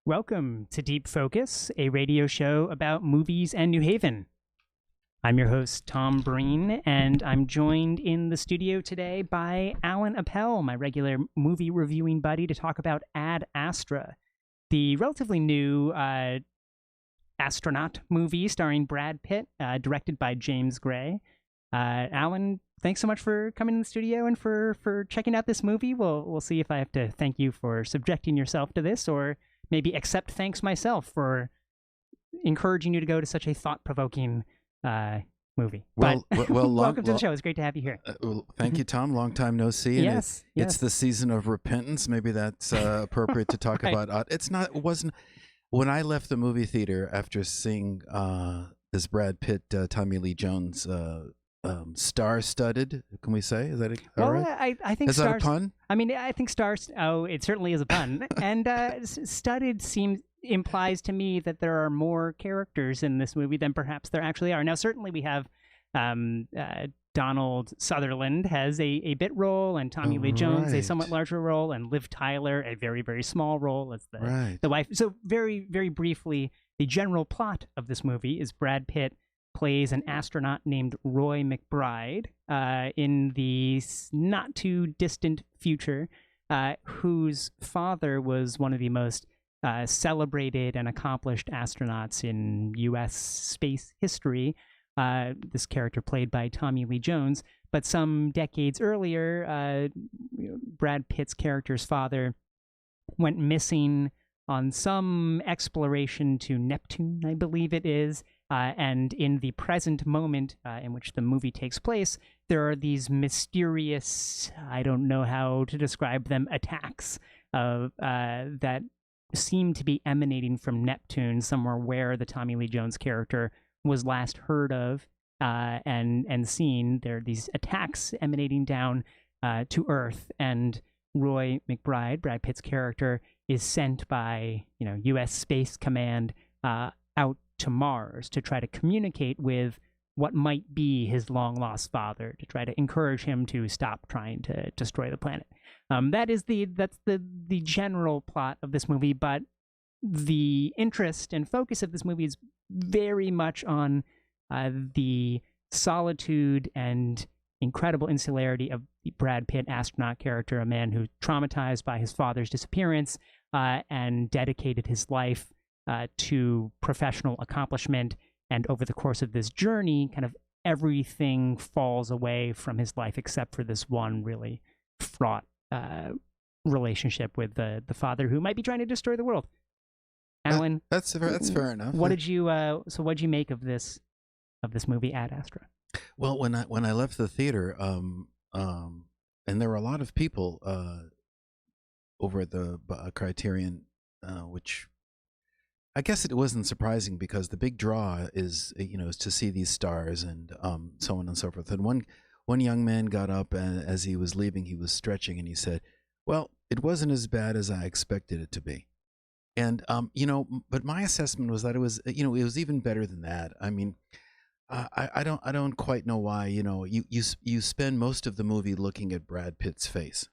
Welcome to Deep Focus, a radio show about movies and New Haven. I'm your host, Tom Breen, and I'm joined in the studio today by Alan Appel, my regular movie reviewing buddy, to talk about Ad Astra, the relatively new astronaut movie starring Brad Pitt, directed by James Gray. Alan, thanks so much for coming in the studio and for checking out this movie. We'll see if I have to thank you for subjecting yourself to this, or maybe accept thanks myself for encouraging you to go to such a thought-provoking movie. Welcome to the show. It's great to have you here. Thank you, Tom. Long time no see. Yes, it's the season of repentance. Maybe that's appropriate to talk Right. about. It wasn't. When I left the movie theater after seeing this Brad Pitt, Tommy Lee Jones, star-studded, can we say? Is that all right? I think Is that a pun? I mean, I think stars. Oh, it certainly is a pun. And studded implies to me that there are more characters in this movie than perhaps there actually are. Now, certainly we have Donald Sutherland has a bit role, and Tommy Lee Jones a somewhat larger role, and Liv Tyler a very, very small role as the wife. So very, very briefly, the general plot of this movie is Brad Pitt plays an astronaut named Roy McBride in the not too distant future, whose father was one of the most celebrated and accomplished astronauts in U.S. space history. This character played by Tommy Lee Jones. But some decades earlier, Brad Pitt's character's father went missing on some exploration to Neptune, I believe it is. And in the present moment in which the movie takes place, there are these mysterious, I don't know how to describe them, attacks that seem to be emanating from Neptune, somewhere where the Tommy Lee Jones character was last heard of and seen. There are these attacks emanating down to Earth, and Roy McBride, Brad Pitt's character, is sent by U.S. Space Command out to Mars to try to communicate with what might be his long-lost father, to try to encourage him to stop trying to destroy the planet. That's the general plot of this movie, but the interest and focus of this movie is very much on the solitude and incredible insularity of the Brad Pitt astronaut character, a man who's traumatized by his father's disappearance and dedicated his life to professional accomplishment. And over the course of this journey, kind of everything falls away from his life except for this one really fraught relationship with the father who might be trying to destroy the world. Alan, that's fair enough. What did you what'd you make of this movie, Ad Astra? Well, when I left the theater, and there were a lot of people over at the Criterion, which I guess it wasn't surprising because the big draw is to see these stars and so on and so forth. And one young man got up, and as he was leaving, he was stretching, and he said, "Well, it wasn't as bad as I expected it to be." And but my assessment was that it was it was even better than that. I mean, I don't quite know why. You spend most of the movie looking at Brad Pitt's face,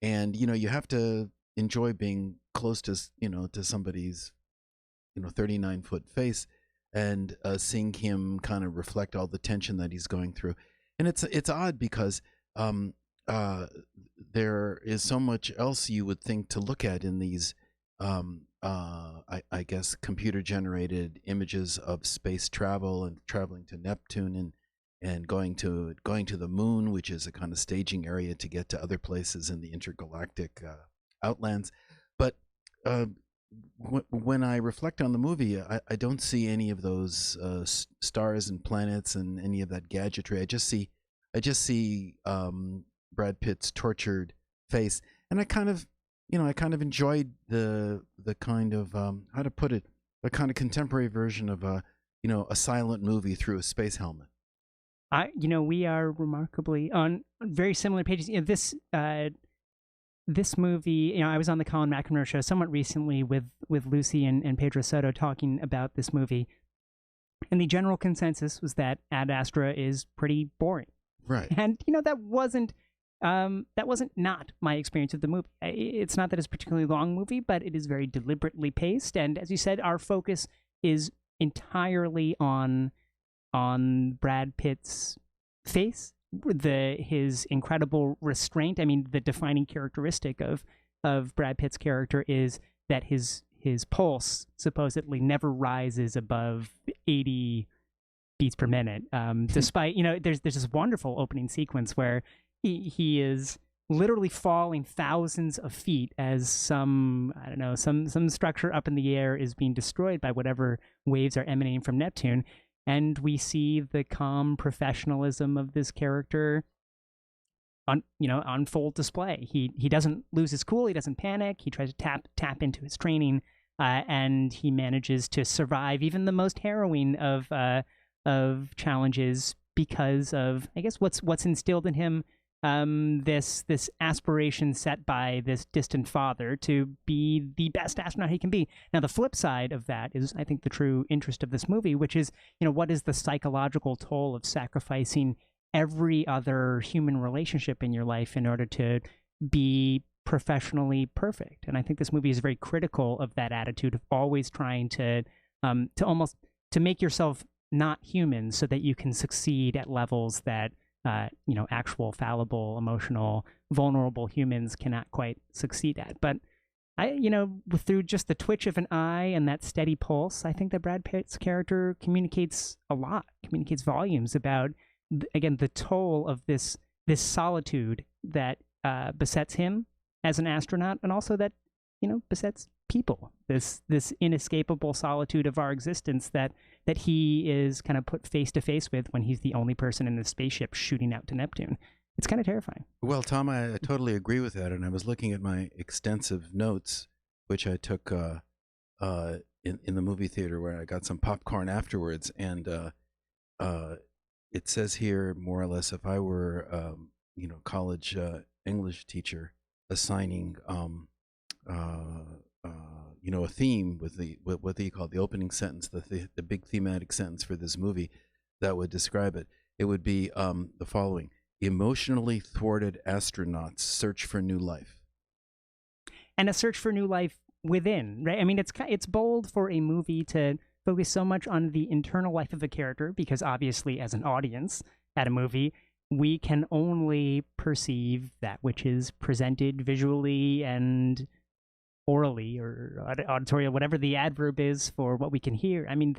and you have to enjoy being close to to somebody's 39-foot face and seeing him kind of reflect all the tension that he's going through. And it's odd because there is so much else you would think to look at in these I guess computer generated images of space travel and traveling to Neptune and going to the moon, which is a kind of staging area to get to other places in the intergalactic outlands. But when I reflect on the movie, I don't see any of those stars and planets and any of that gadgetry. I just see Brad Pitt's tortured face, and I kind of enjoyed the kind of how to put it, a kind of contemporary version of a silent movie through a space helmet. We are remarkably on very similar pages. This movie, I was on the Colin McEnroe show somewhat recently with Lucy and Pedro Soto talking about this movie, and the general consensus was that Ad Astra is pretty boring. Right. And that wasn't That wasn't not my experience of the movie. It's not that it's a particularly long movie, but it is very deliberately paced. And as you said, our focus is entirely on Brad Pitt's face, his incredible restraint. I mean, the defining characteristic of Brad Pitt's character is that his pulse supposedly never rises above 80 beats per minute. Despite, there's this wonderful opening sequence where he is literally falling thousands of feet as some structure up in the air is being destroyed by whatever waves are emanating from Neptune. And we see the calm professionalism of this character on full display. He doesn't lose his cool. He doesn't panic. He tries to tap into his training, and he manages to survive even the most harrowing of challenges because of, I guess, what's instilled in him. This aspiration set by this distant father to be the best astronaut he can be. Now, the flip side of that is, I think, the true interest of this movie, which is, what is the psychological toll of sacrificing every other human relationship in your life in order to be professionally perfect? And I think this movie is very critical of that attitude of always trying to make yourself not human so that you can succeed at levels that actual fallible, emotional, vulnerable humans cannot quite succeed at. But through just the twitch of an eye and that steady pulse, I think that Brad Pitt's character communicates volumes about, again, the toll of this solitude that besets him as an astronaut, and also that besets people. This inescapable solitude of our existence that he is kind of put face to face with when he's the only person in the spaceship shooting out to Neptune. It's kind of terrifying. Well, Tom, I totally agree with that. And I was looking at my extensive notes, which I took in the movie theater, where I got some popcorn afterwards. And it says here, more or less, if I were, college English teacher assigning, a theme with what they call the opening sentence, the big thematic sentence for this movie that would describe it, it would be the following: emotionally thwarted astronauts search for new life. And a search for new life within, right? I mean, it's bold for a movie to focus so much on the internal life of a character, because obviously, as an audience at a movie, we can only perceive that which is presented visually and orally or auditory, whatever the adverb is for what we can hear. I mean,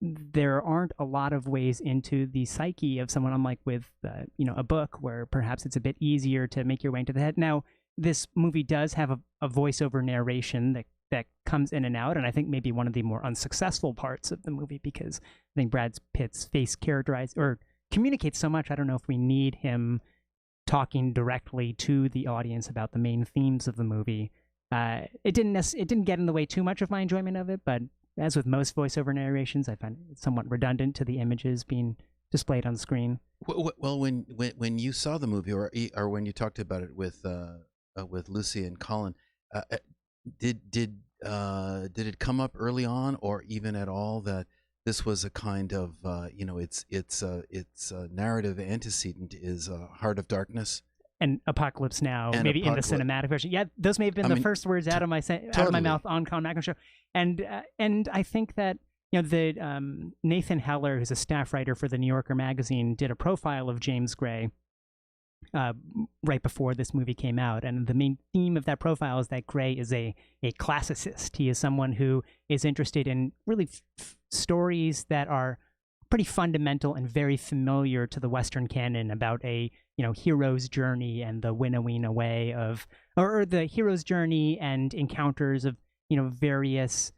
there aren't a lot of ways into the psyche of someone, unlike with a book where perhaps it's a bit easier to make your way into the head. Now, this movie does have a voiceover narration that comes in and out, and I think maybe one of the more unsuccessful parts of the movie, because I think Brad Pitt's face communicates so much. I don't know if we need him talking directly to the audience about the main themes of the movie. It didn't get in the way too much of my enjoyment of it, but as with most voiceover narrations, I find it somewhat redundant to the images being displayed on screen. Well, when you saw the movie, or when you talked about it with Lucy and Colin, did it come up early on, or even at all, that this was a kind of its narrative antecedent is Heart of Darkness? And Apocalypse Now, and maybe in the cinematic version. Yeah, those may have been the first words out of my mouth on Colin McRae show. And I think that the Nathan Heller, who's a staff writer for the New Yorker magazine, did a profile of James Gray right before this movie came out, and the main theme of that profile is that Gray is a classicist. He is someone who is interested in really stories that are pretty fundamental and very familiar to the Western canon about a hero's journey and the winnowing away of, or the hero's journey and encounters of various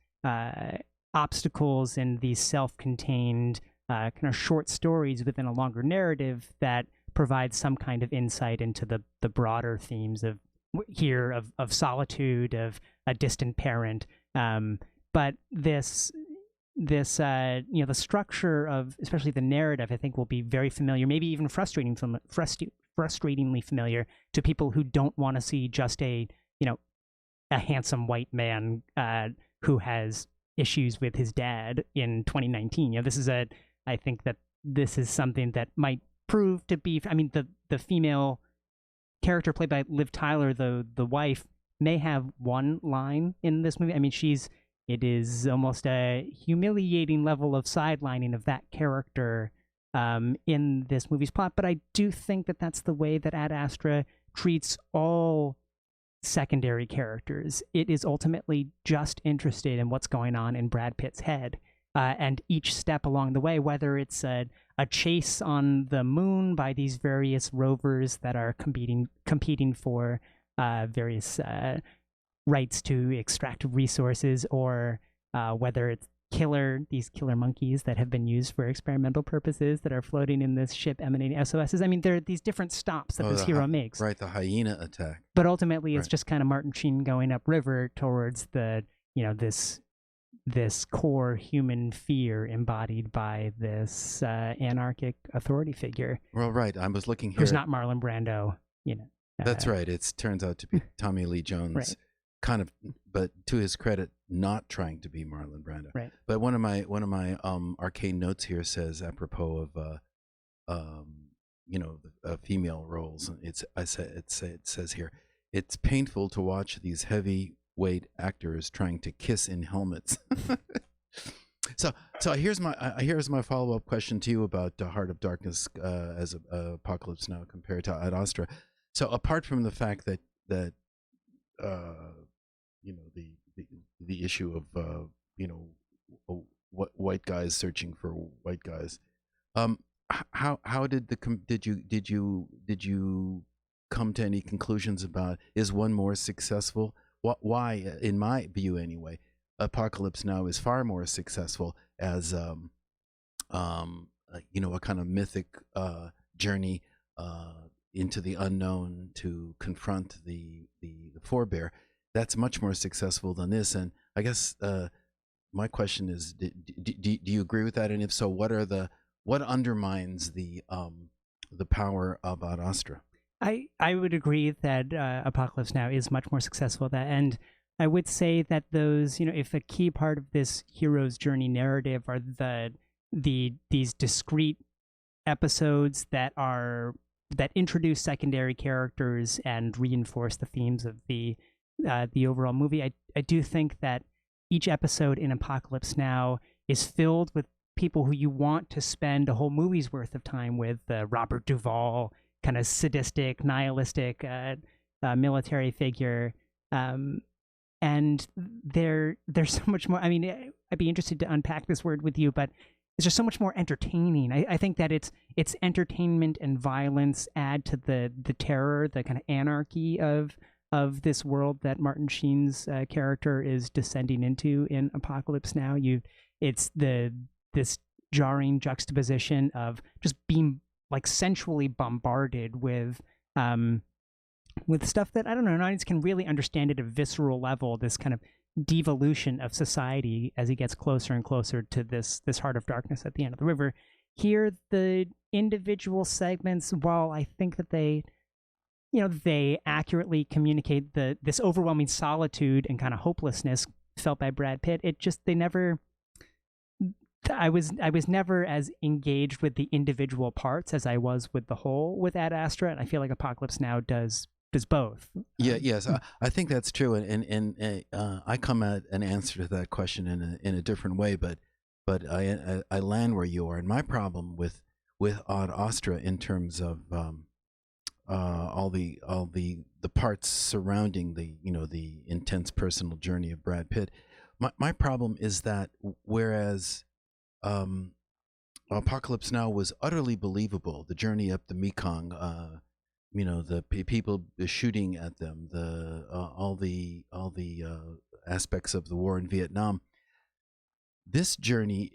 obstacles in these self-contained kind of short stories within a longer narrative that provide some kind of insight into the broader themes of solitude, of a distant parent. But the structure of, especially the narrative, I think will be very familiar, maybe even frustratingly familiar to people who don't want to see just a handsome white man who has issues with his dad in 2019. I think that this is something that might prove to be, I mean, the female character played by Liv Tyler, the wife, may have one line in this movie. I mean, it is almost a humiliating level of sidelining of that character in this movie's plot. But I do think that that's the way that Ad Astra treats all secondary characters. It is ultimately just interested in what's going on in Brad Pitt's head. And each step along the way, whether it's a chase on the moon by these various rovers that are competing for various rights to extract resources, or whether it's these killer monkeys that have been used for experimental purposes that are floating in this ship emanating SOSs. I mean, there are these different stops that this hero makes. Right, the hyena attack. But ultimately, it's just kind of Martin Sheen going upriver towards the, this core human fear embodied by this anarchic authority figure. Well, right. I was looking here. Who's not Marlon Brando, That's right. It turns out to be Tommy Lee Jones. Right. Kind of, but to his credit, not trying to be Marlon Brando. Right. But one of my arcane notes here says, apropos of female roles, it says here, it's painful to watch these heavyweight actors trying to kiss in helmets. So here's my follow-up question to you about Heart of Darkness as Apocalypse Now compared to Ad Astra. So apart from the fact that the issue of white guys searching for white guys, how did you come to any conclusions about, is one more successful? Why, in my view anyway, Apocalypse Now is far more successful as a kind of mythic journey into the unknown to confront the forebear. That's much more successful than this. And I guess my question is, do you agree with that? And if so, what undermines the power of Ad Astra? I would agree that Apocalypse Now is much more successful at that. And I would say that those, if a key part of this hero's journey narrative are these discrete episodes that introduce secondary characters and reinforce the themes of the overall movie, I do think that each episode in Apocalypse Now is filled with people who you want to spend a whole movie's worth of time with. Robert Duvall, kind of sadistic, nihilistic military figure. And there's so much more. I mean, I'd be interested to unpack this word with you, but it's just so much more entertaining. I think that it's entertainment and violence add to the terror, the kind of anarchy of this world that Martin Sheen's character is descending into in Apocalypse Now. It's this jarring juxtaposition of just being like sensually bombarded with stuff that, I don't know, an audience can really understand at a visceral level, this kind of devolution of society as he gets closer and closer to this Heart of Darkness at the end of the river. Here, the individual segments, while I think that they accurately communicate this overwhelming solitude and kind of hopelessness felt by Brad Pitt, I was never as engaged with the individual parts as I was with the whole with Ad Astra, and I feel like Apocalypse Now does both. Yes, I think that's true, and I come at an answer to that question in a different way, but I land where you are. And my problem with Ad Astra in terms of all the parts surrounding the intense personal journey of Brad Pitt, my problem is that whereas Apocalypse Now was utterly believable, the journey up the Mekong, the people shooting at them, all the aspects of the war in Vietnam. This journey,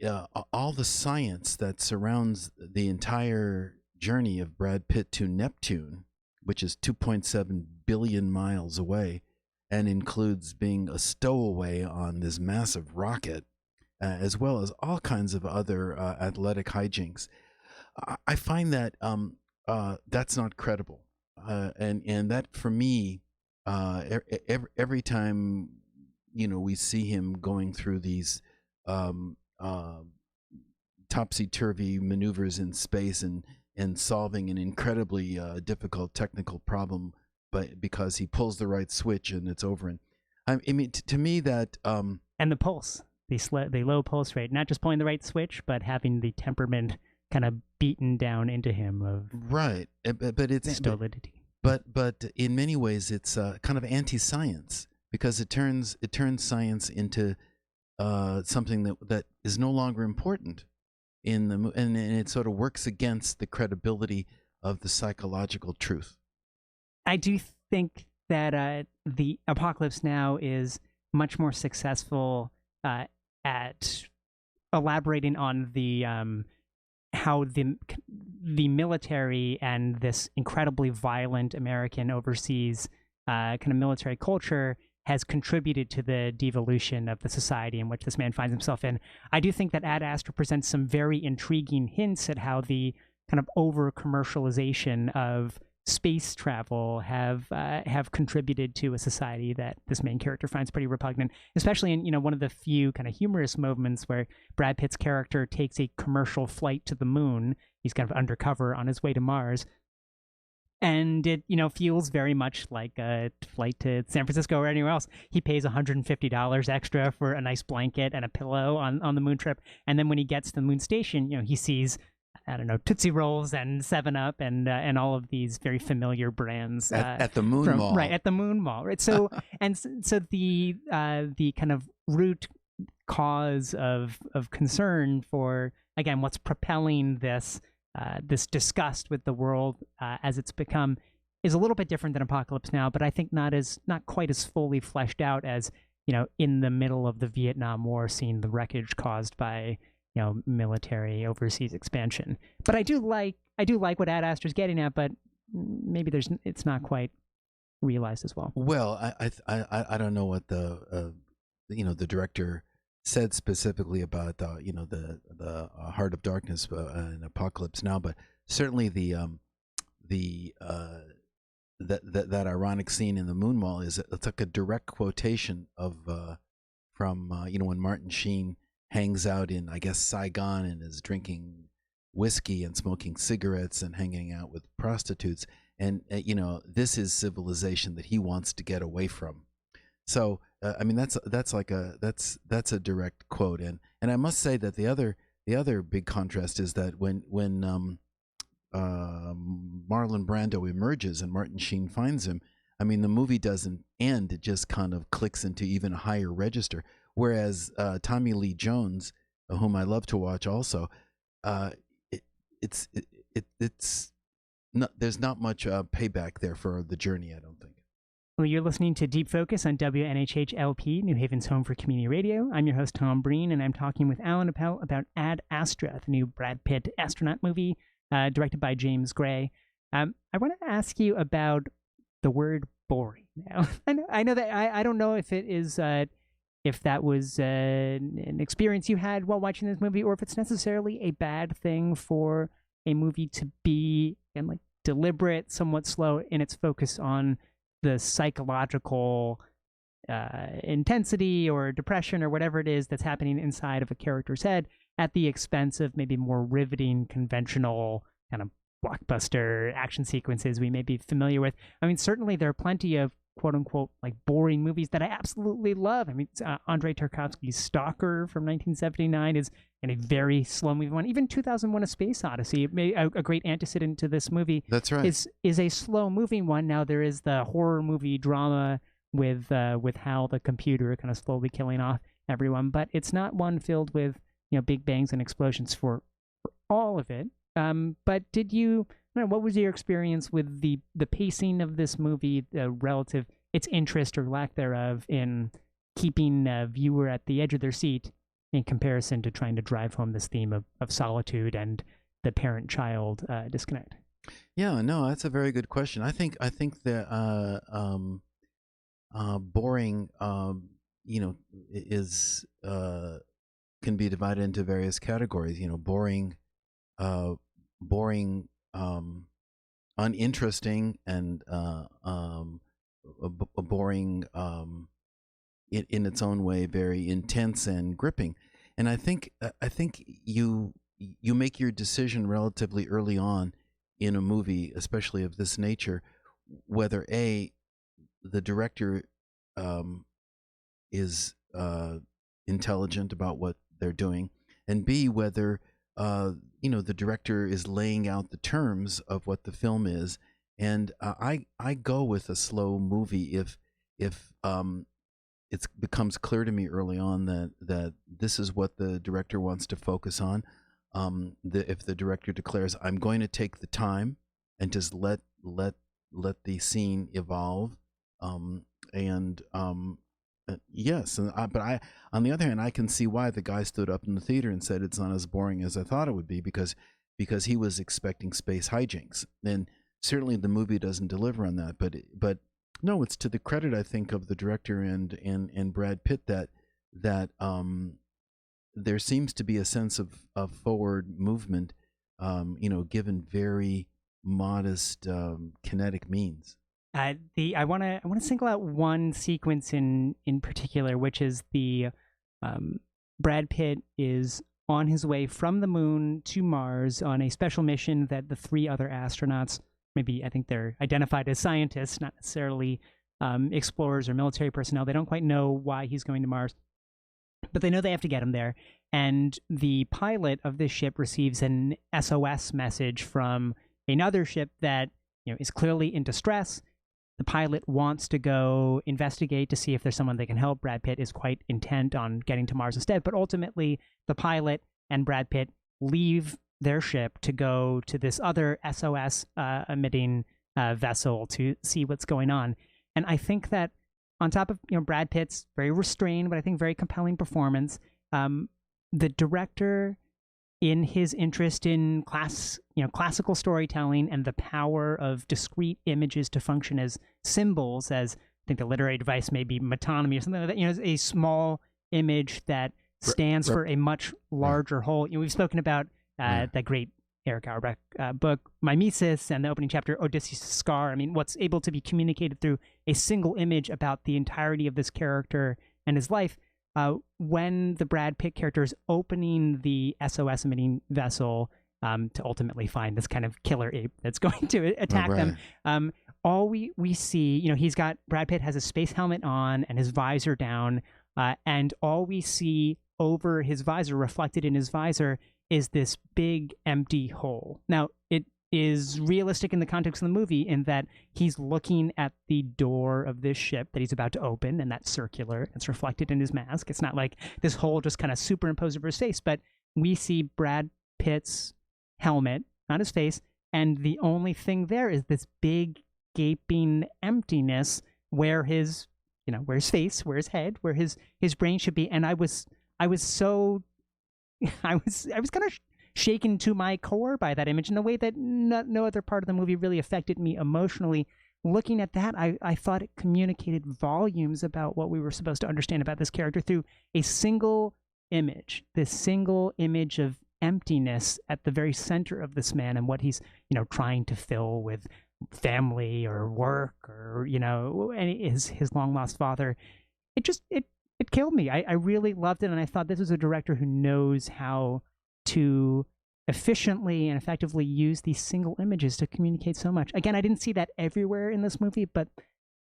all the science that surrounds the entire journey of Brad Pitt to Neptune, which is 2.7 billion miles away, and includes being a stowaway on this massive rocket, as well as all kinds of other athletic hijinks. I find that that's not credible, and that for me, every time we see him going through these topsy-turvy maneuvers in space and in solving an incredibly difficult technical problem, but because he pulls the right switch and it's over. And I mean, to me that and the pulse, the low pulse rate, not just pulling the right switch, but having the temperament kind of beaten down into him of right. But it's stolidity. But in many ways it's kind of anti-science, because it turns science into something that is no longer important in the and it sort of works against the credibility of the psychological truth. I do think that the Apocalypse Now is much more successful at elaborating on the how the military and this incredibly violent American overseas kind of military culture has contributed to the devolution of the society in which this man finds himself in. I do think that Ad Astra presents some very intriguing hints at how the kind of over-commercialization of space travel have contributed to a society that this main character finds pretty repugnant, especially in one of the few kind of humorous moments where Brad Pitt's character takes a commercial flight to the moon. He's kind of undercover on his way to Mars. And it, feels very much like a flight to San Francisco or anywhere else. He pays $150 extra for a nice blanket and a pillow on the moon trip. And then when he gets to the moon station, he sees, I don't know, Tootsie Rolls and 7-Up and all of these very familiar brands at the Moon Mall. Right, at the Moon Mall. Right. So so the kind of root cause of concern for, again, what's propelling this disgust with the world as it's become is a little bit different than Apocalypse Now, but I think not quite as fully fleshed out as in the middle of the Vietnam War, seeing the wreckage caused by military overseas expansion. But I do like what Ad Astra's getting at, but maybe it's not quite realized as well. Well, I don't know what the director said specifically about the Heart of Darkness and Apocalypse Now, but certainly that ironic scene in the Moon Mall it's like a direct quotation of from when Martin Sheen hangs out in, I guess, Saigon and is drinking whiskey and smoking cigarettes and hanging out with prostitutes, and this is civilization that he wants to get away from. So I mean that's a direct quote, and I must say that the other big contrast is that when Marlon Brando emerges and Martin Sheen finds him, I mean the movie doesn't end; it just kind of clicks into even a higher register. Whereas Tommy Lee Jones, whom I love to watch also, it's not, there's not much payback there for the journey, I don't think. Well, you're listening to Deep Focus on WNHH-LP, New Haven's home for community radio. I'm your host, Tom Breen, and I'm talking with Alan Appel about Ad Astra, the new Brad Pitt astronaut movie directed by James Gray. I want to ask you about the word boring now. I know that I don't know if it is... if that was an experience you had while watching this movie, or if it's necessarily a bad thing for a movie to be deliberate, somewhat slow in its focus on the psychological intensity or depression or whatever it is that's happening inside of a character's head at the expense of maybe more riveting, conventional kind of blockbuster action sequences we may be familiar with. I mean, certainly there are plenty of quote unquote boring movies that I absolutely love. I mean, Andrei Tarkovsky's Stalker from 1979 is a very slow movie one. Even 2001: A Space Odyssey, a great antecedent to this movie. That's right. Is a slow moving one. Now there is the horror movie drama with Hal the computer kind of slowly killing off everyone, but it's not one filled with big bangs and explosions for all of it. But did you? What was your experience with the pacing of this movie, relative its interest or lack thereof in keeping a viewer at the edge of their seat in comparison to trying to drive home this theme of solitude and the parent-child disconnect? Yeah, no, that's a very good question. I think that boring, is can be divided into various categories. Boring, uninteresting, and boring in its own way, very intense and gripping. And I think you make your decision relatively early on in a movie, especially of this nature, whether the director is intelligent about what they're doing, and B, whether the director is laying out the terms of what the film is. And I go with a slow movie if it becomes clear to me early on that this is what the director wants to focus on. If the director declares, I'm going to take the time and just let the scene evolve, yes, but on the other hand, I can see why the guy stood up in the theater and said it's not as boring as I thought it would be, because he was expecting space hijinks, and certainly the movie doesn't deliver on that. But no, it's to the credit, I think, of the director and Brad Pitt that there seems to be a sense of forward movement, given very modest kinetic means. I want to single out one sequence in particular, which is the Brad Pitt is on his way from the moon to Mars on a special mission that the 3 other astronauts, maybe I think they're identified as scientists, not necessarily explorers or military personnel. They don't quite know why he's going to Mars, but they know they have to get him there. And the pilot of this ship receives an SOS message from another ship that is clearly in distress. The pilot wants to go investigate to see if there's someone they can help. Brad Pitt is quite intent on getting to Mars instead. But ultimately, the pilot and Brad Pitt leave their ship to go to this other SOS emitting vessel to see what's going on. And I think that on top of Brad Pitt's very restrained, but I think very compelling performance, the director, in his interest in classical storytelling and the power of discrete images to function as symbols, as I think the literary device may be metonymy or something like that, a small image that stands for a much larger whole. We've spoken about that great Eric Auerbach book, Mimesis, and the opening chapter, Odysseus' Scar. I mean, what's able to be communicated through a single image about the entirety of this character and his life. When the Brad Pitt character is opening the SOS emitting vessel to ultimately find this kind of killer ape that's going to attack them, all we see, Brad Pitt has a space helmet on and his visor down, and all we see over his visor, reflected in his visor, is this big empty hole. Now, it is realistic in the context of the movie in that he's looking at the door of this ship that he's about to open, and that's circular. It's reflected in his mask. It's not like this hole just kind of superimposed over his face, but we see Brad Pitt's helmet, not his face, and the only thing there is this big gaping emptiness where his face, where his head, where his brain should be. And I was so I was kind of shaken to my core by that image in a way that no other part of the movie really affected me emotionally. Looking at that, I thought it communicated volumes about what we were supposed to understand about this character through a single image, this single image of emptiness at the very center of this man and what he's, trying to fill with family or work or, his long lost father. It killed me. I really loved it. And I thought this was a director who knows how to efficiently and effectively use these single images to communicate so much. Again, I didn't see that everywhere in this movie, but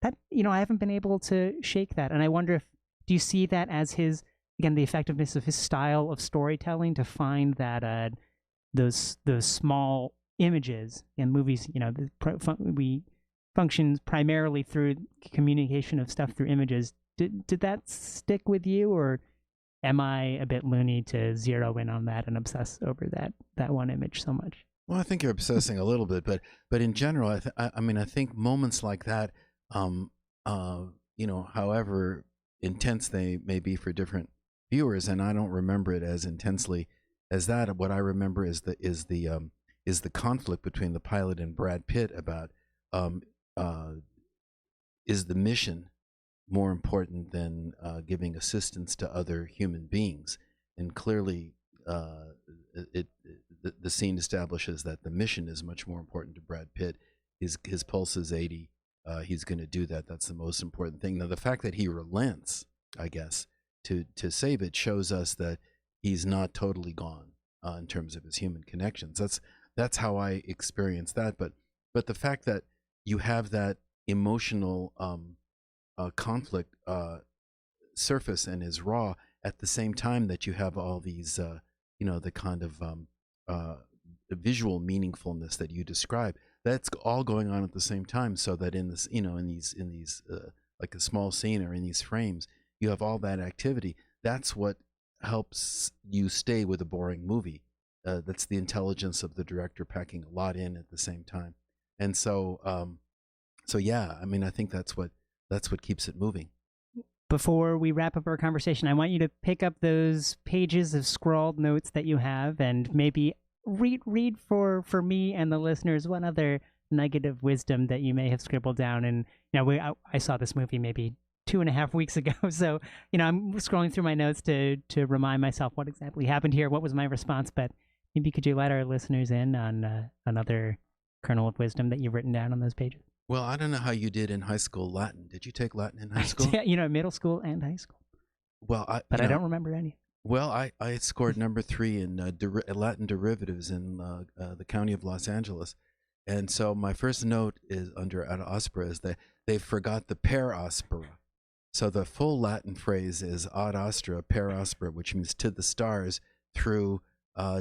that, I haven't been able to shake that. And I wonder do you see that as the effectiveness of his style of storytelling to find that those small images in movies, we functions primarily through communication of stuff through images. Did that stick with you, or am I a bit loony to zero in on that and obsess over that one image so much? Well, I think you're obsessing a little bit, but in general, I think moments like that, however intense they may be for different viewers, and I don't remember it as intensely as that. What I remember is the conflict between the pilot and Brad Pitt about is the mission more important than giving assistance to other human beings. And clearly, the scene establishes that the mission is much more important to Brad Pitt. His pulse is 80. He's going to do that. That's the most important thing. Now, the fact that he relents, I guess, to save it shows us that he's not totally gone in terms of his human connections. that's how I experience that. But the fact that you have that emotional conflict surface and is raw at the same time that you have all these the kind of visual meaningfulness that you describe, that's all going on at the same time, so that in this in these like a small scene or in these frames, you have all that activity. That's what helps you stay with a boring movie. That's the intelligence of the director packing a lot in at the same time. And so yeah, I mean, I think that's what keeps it moving. Before we wrap up our conversation, I want you to pick up those pages of scrawled notes that you have and maybe read for me and the listeners one other nugget of wisdom that you may have scribbled down. And I saw this movie maybe 2.5 weeks ago, so I'm scrolling through my notes to remind myself what exactly happened here, what was my response. But maybe could you let our listeners in on another kernel of wisdom that you've written down on those pages? Well, I don't know how you did in high school Latin. Did you take Latin in high school? Yeah, middle school and high school. Well, I don't remember any. Well, I scored number 3 in Latin derivatives in the county of Los Angeles. And so my first note is under ad aspera is that they forgot the per aspera. So the full Latin phrase is ad astra per aspera, which means to the stars through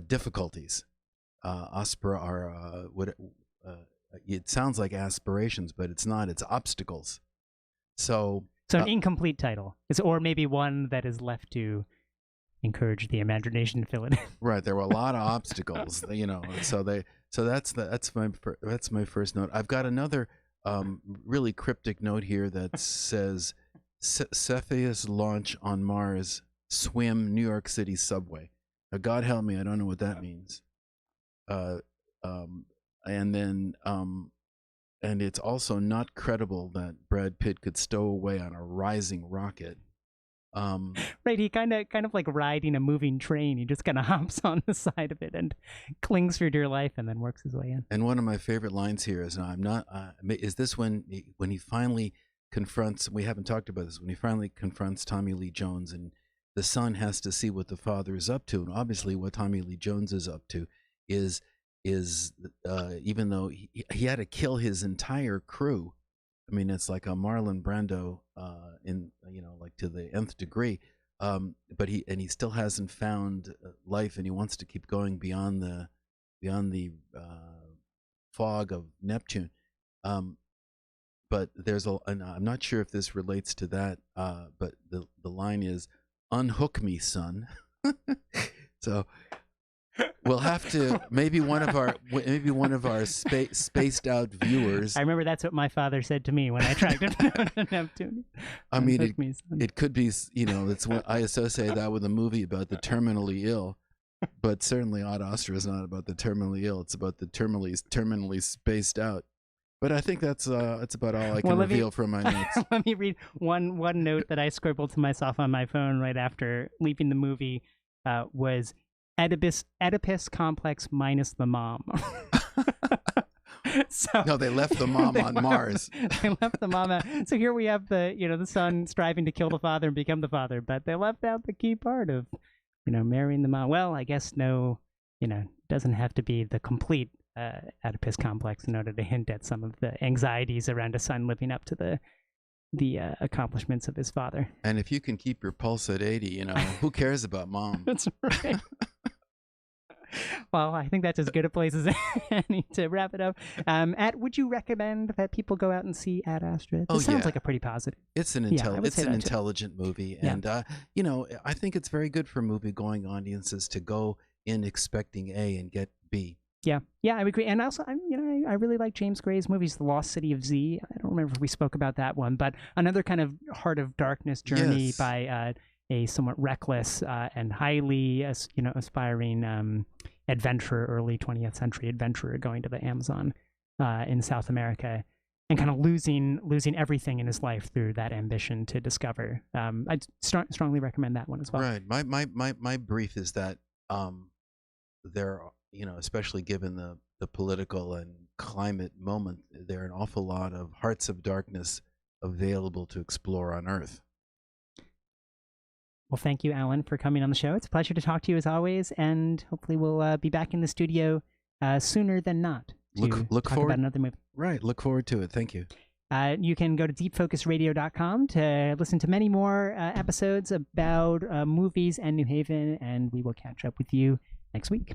difficulties. Aspera are it sounds like aspirations, but it's not. It's obstacles. So an incomplete title, or maybe one that is left to encourage the imagination to fill it in. Right, there were a lot of obstacles, So that's my first note. I've got another really cryptic note here that says Cepheus launch on Mars, swim New York City subway. Now, God help me, I don't know what that means. And then and it's also not credible that Brad Pitt could stow away on a rising rocket. Right, he kind of like riding a moving train. He just kind of hops on the side of it and clings for dear life, and then works his way in. And one of my favorite lines here is, is this when he finally confronts? We haven't talked about this. When he finally confronts Tommy Lee Jones, and the son has to see what the father is up to, and obviously what Tommy Lee Jones is up to is even though he had to kill his entire crew. I mean, it's like a Marlon Brando in like to the nth degree. But he still hasn't found life, and he wants to keep going beyond the fog of Neptune. But and I'm not sure if this relates to that. But the line is, "Unhook me, son." So we'll have to maybe one of our spaced out viewers. I remember that's what my father said to me when I tried to Neptune. I mean, it could be, it's what I associate that with a movie about the terminally ill, but certainly Ad Astra is not about the terminally ill. It's about the terminally spaced out. But I think that's about all I can reveal from my notes. Let me read one note that I scribbled to myself on my phone right after leaving the movie. Was Oedipus complex minus the mom. So, no, they left the mom on Mars. They left the mom out. So here we have the son striving to kill the father and become the father, but they left out the key part of marrying the mom. Well, I guess doesn't have to be the complete Oedipus complex in order to hint at some of the anxieties around a son living up to the accomplishments of his father. And if you can keep your pulse at 80, who cares about mom? That's right. Well, I think that's as good a place as any to wrap it up. Would you recommend that people go out and see Ad Astra? This sounds like a pretty positive. It's an intelligent movie, and I think it's very good for movie-going audiences to go in expecting A and get B. Yeah, I would agree. And also, I really like James Gray's movies, The Lost City of Z. I don't remember if we spoke about that one, but another kind of Heart of Darkness journey by a somewhat reckless and highly, aspiring adventurer, early 20th century adventurer going to the Amazon in South America, and kind of losing everything in his life through that ambition to discover. I'd strongly recommend that one as well. Right. My brief is that there, especially given the political and climate moment, there are an awful lot of hearts of darkness available to explore on Earth. Well, thank you, Alan, for coming on the show. It's a pleasure to talk to you as always, and hopefully we'll be back in the studio sooner than not to look talk forward about another movie. Right. Look forward to it. Thank you. You can go to deepfocusradio.com to listen to many more episodes about movies and New Haven, and we will catch up with you next week.